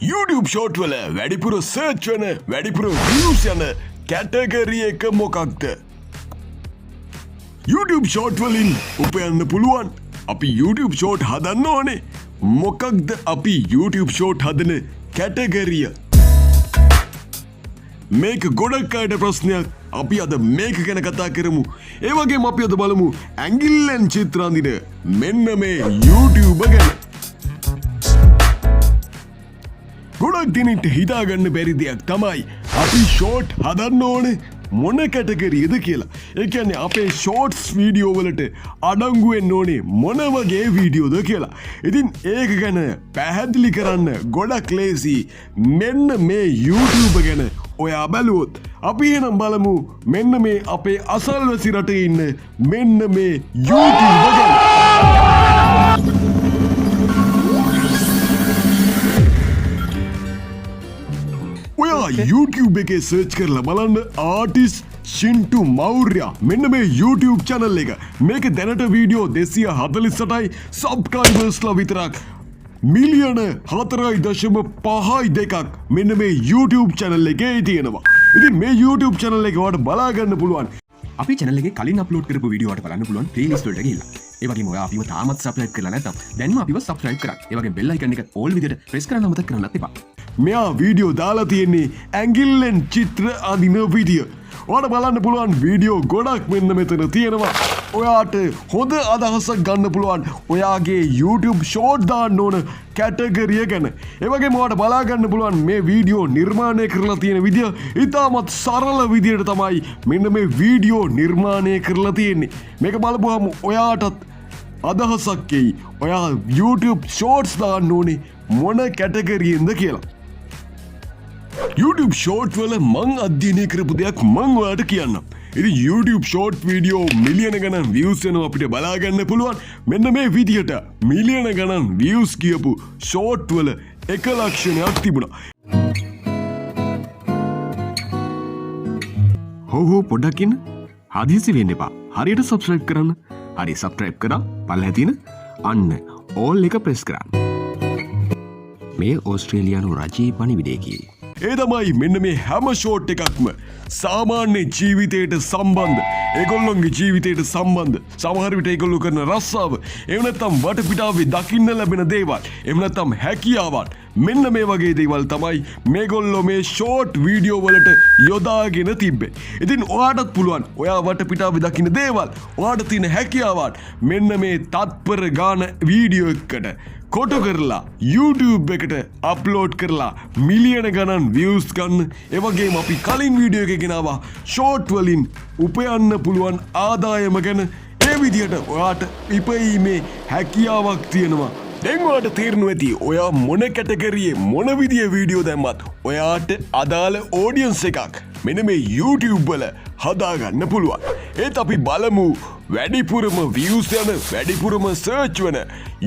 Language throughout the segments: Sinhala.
YouTube short වල වැඩිපුර search වෙන වැඩිපුර views යන category එක මොකක්ද? YouTube short වලින් උපයන්න පුළුවන්. අපි YouTube short හදන්න ඕනේ. මොකක්ද අපි YouTube short හදන category? මේක ගොඩක් අයට ප්‍රශ්නයක්. අපි අද මේක ගැන කතා කරමු. ඒ වගේම අපි අද බලමු ඇඟිල්ලෙන් චිත්‍ර අඳින මෙන්න මේ YouTuber ගැන. ගොඩක් දිනට හිතාගන්න බැරි දෙයක් තමයි අපි ෂෝට් හදන්න ඕනේ මොන කැටගරියද කියලා. ඒ කියන්නේ අපේ ෂෝට්ස් වීඩියෝ වලට අඩංගු වෙන්න ඕනේ මොන වගේ වීඩියෝද කියලා. ඉතින් ඒක ගැන පැහැදිලි කරන්න ගොඩක් ලේසි. මෙන්න මේ YouTube ගැන ඔයා බැලුවොත් අපි එහෙනම් බලමු මෙන්න මේ අපේ අසල්වැසි රටේ ඉන්න මෙන්න මේ YouTuber ගැන. YouTube එකේ සර්ච් කරලා බලන්න ආටිස්ට් ශින්ටු මෞර්යා මෙන්න මේ YouTube channel එක. මේක දැනට වීඩියෝ 248යි subscribers ලා විතරක් මිලියන 4.52ක් මෙන්න මේ YouTube channel එකේ තියෙනවා. ඉතින් මේ YouTube channel එක ඔයාලට බලා ගන්න පුළුවන්. අපි channel එකේ කලින් අප්ලෝඩ් කරපු වීඩියෝ වලට බලන්න පුළුවන් playlist වලට ගිහිල්ලා. ඒ වගේම ඔයා අපිව තාමත් subscribe කරලා නැත්නම් දැන්ම අපිව subscribe කරන්න. ඒ වගේම bell icon එක all විදිහට press කරන්න අමතක කරන්නත් එපා. මෙයා වීඩියෝ දාලා තියෙන්නේ ඇඟිල්ලෙන් චිත්‍ර අඳින වීඩියෝ. ඔයාලට බලන්න පුළුවන් වීඩියෝ ගොඩක් මෙන්න මෙතන තියෙනවා. ඔයාට හොඳ අදහසක් ගන්න පුළුවන් ඔයාගේ YouTube short දාන්න ඕන කැටගරිය ගැන. ඒ වගේම ඔයාට බලා ගන්න පුළුවන් මේ වීඩියෝ නිර්මාණය කරලා තියෙන විදිය ඉතාමත් සරල විදියට තමයි මෙන්න මේ වීඩියෝ නිර්මාණය කරලා තියෙන්නේ. මේක බලපුවහම ඔයාටත් අදහසක් එයි. ඔයා YouTube shorts දාන්න ඕනේ මොන කැටගරියෙන්ද කියලා. YouTube short වල මං අධ්‍යයනය කරපු දෙයක් මං ඔයාලට කියන්නම්. ඉතින් YouTube short වීඩියෝ මිලියන ගණන් views වෙනවා අපිට බලා ගන්න පුළුවන්. මෙන්න මේ විදියට මිලියන ගණන් views කියපු short වල 1 ලක්ෂණයක් තිබුණා. හෝ පොඩ්ඩක් ඉන්න. හදිසි වෙන්න එපා. හරියට subscribe කරන්න. හරි subscribe කරා පල්ලෙහා තියෙන අන්න all එක press කරන්න. මේ ඕස්ට්‍රේලියානු රජයේ පණිවිඩයකි. ඒ තමයි මෙන්න මේ හැම ෂෝට් එකක්ම සාමාන්‍ය ජීවිතයට සම්බන්ධ. ඒගොල්ලොන්ගේ ජීවිතයට සම්බන්ධ. සමහර විට ඒගොල්ලෝ කරන රස්සාව, එහෙම නැත්නම් වටපිටාවේ දකින්න ලැබෙන දේවල්, එහෙම නැත්නම් හැකියාවන්. මෙන්න මේ වගේ දේවල් තමයි මේගොල්ලෝ මේ ෂෝට් වීඩියෝ වලට යොදාගෙන තිබ්බේ. ඉතින් ඔයාටත් පුළුවන් ඔයා වටපිටාවේ දකින්න දේවල්, ඔයාට තියෙන හැකියාවන් මෙන්න මේ තත්පර ගාන වීඩියෝ එකකට කොටු කරලා YouTube එකට අප්ලෝඩ් කරලා මිලියන ගණන් views ගන්න. ඒ වගේම අපි කලින් වීඩියෝ එකේ ගෙනාවා ෂෝට් වලින් උපයන්න පුළුවන් ආදායම ගැන. ඒ විදිහට ඔයාට ඉපීමේ හැකියාවක් තියෙනවා. දැන් ඔයාට තේරෙනවා ඇති ඔයා මොන කැටගරියේ මොන විදිහේ වීඩියෝ දැම්මත් ඔයාට අදාළ ඔඩියන්ස් එකක් මෙන්න මේ YouTube වල හදාගන්න පුළුවන්. ඒත් අපි බලමු වැඩිපුරම views යන වැඩිපුරම search වෙන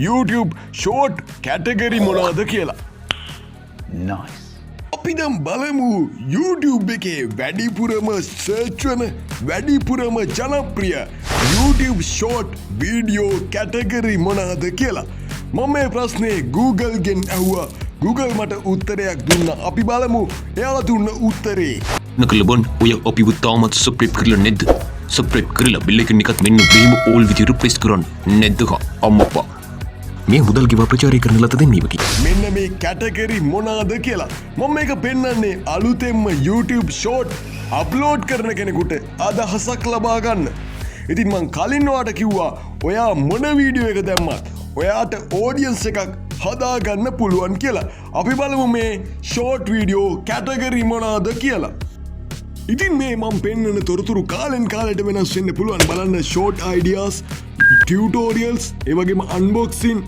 YouTube short category මොනවද කියලා. nice. අපි දැන් බලමු YouTube එකේ වැඩිපුරම search වෙන වැඩිපුරම ජනප්‍රිය YouTube short video category මොනවද කියලා. මම මේ ප්‍රශ්නේ Google ගෙන් ඇහුවා. Google මට උත්තරයක් දුන්නා. අපි බලමු එයා දුන්න උත්තරේ. නකලබන් ඔය අපිව තාමත් subscribe කරලා නැද්ද? subscribe කරලා bell icon එකත් මෙන්න මෙහෙම all විදිහට press කරන්න. නැද්ද අම්මපා? මේ මුදල් ගෙවා ප්‍රචාරය කරන ලද දෙන්නේවකි. මෙන්න මේ කැටගරි මොනවාද කියලා මම මේක පෙන්වන්නේ අලුතෙන්ම YouTube short අප්ලෝඩ් කරන කෙනෙකුට අදහසක් ලබා ගන්න. ඉතින් මං කලින් ඔයාට කිව්වා ඔයා මොන වීඩියෝ එක දැම්මත් ඔයාට ඔඩියන්ස් එකක් හදාගන්න පුළුවන් කියලා. අපි බලමු මේ short වීඩියෝ කැටගරි මොනවාද කියලා. ඉතින් මේ මම පෙන්වන තොරතුරු කාලෙන් කාලයට වෙනස් වෙන්න පුළුවන්. බලන්න short ideas, tutorials, ඒ වගේම unboxing,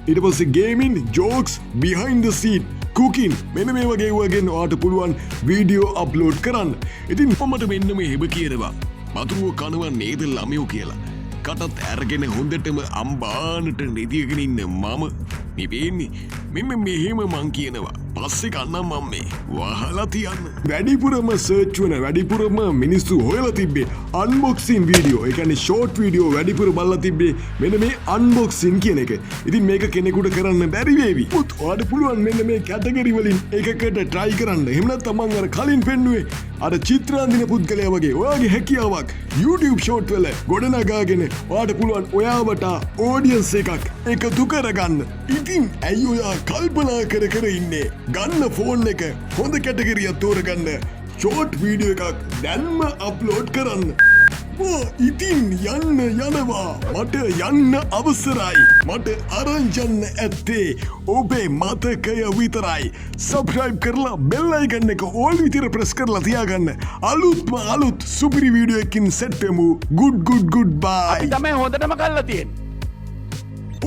ඊට පස්සේ gaming, jokes, behind the scene, cooking. මෙන්න මේ වගේ ඔයාට පුළුවන් වීඩියෝ අප්ලෝඩ් කරන්න. ඉතින් මමට මෙන්න මේ හැබ කියනවා. වතුරුව කනවා නේද ළමයෝ කියලා. කටත් ඇරගෙන හොඳටම අම්බානට නිදියගෙන ඉන්න මම මේ වෙන්නේ මෙන්න මෙහෙම මං කියනවා. පස්සේ කන්නම් මම මේ වහලා තියන්න. වැඩිපුරම සර්ච් වන වැඩිපුරම මිනිස්සු හොයලා තිබ්බේ අන්බොක්සින් වීඩියෝ. ඒ කියන්නේ ෂෝට් වීඩියෝ වැඩිපුර බලලා තිබ්බේ මෙන්න මේ අන්බොක්සින් කියන එක. ඉතින් මේක කෙනෙකුට කරන්න බැරි වේවි. ඔයාලට පුළුවන් මෙන්න මේ කැටගරි වලින් එකකට try කරන්න. එහෙම නැත්නම් මම අර කලින් පෙන්නුවේ අර චිත්‍රාන්දින පුද්ගලයා වගේ ඔයාගේ හැකියාවක් YouTube ෂෝට් වල ගොඩනගාගෙන ඔයාට පුළුවන් ඔයාවට audience එකක් එකතු කරගන්න. ඉතින් ඇයි ඔයා කල්පනා කර කර ඉන්නේ? ගන්න ෆෝන් එක හොඳ කැටගරියක් තෝරගන්න. ෂෝට් වීඩියෝ එකක් දැන්ම අප්ලෝඩ් කරන්න. ඉතින් යන්න යනවා. මට යන්න අවසරයි. මට අරංචන්න ඇත්තේ ඔබේ මතකය විතරයි. සබ්ස්ක්‍රයිබ් කරලා බෙල් අයිකන් එක ඕල් විතර ප්‍රෙස් කරලා තියාගන්න. අලුත් සුපිරි වීඩියෝ එකකින් සෙට් වෙමු. good bye. අපි තමයි හොඳටම කරලා තියෙන්නේ.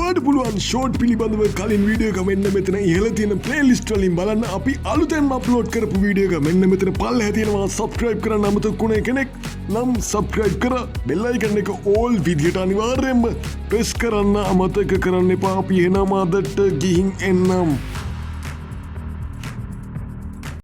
ඔයාට පුළුවන් ෂෝට් පිළිබඳව කලින් වීඩියෝ එක මෙන්න මෙතන ඉහළ තියෙන ප්ලේලිස්ට් වලින් බලන්න. අපි අලුතෙන්ම අප්ලෝඩ් කරපු වීඩියෝ එක මෙන්න මෙතන පල්ලෙහා තියෙනවා. සබ්ස්ක්‍රයිබ් කරන්න අමතකුනේ කෙනෙක් නම් සබ්ස්ක්‍රයිබ් කර බෙල් අයිකන් එක ඕල් විදියට අනිවාර්යයෙන්ම ප්‍රෙස් කරන්න අමතක කරන්න එපා. අපි එහෙනම් අදට ගිහින් එන්නම්.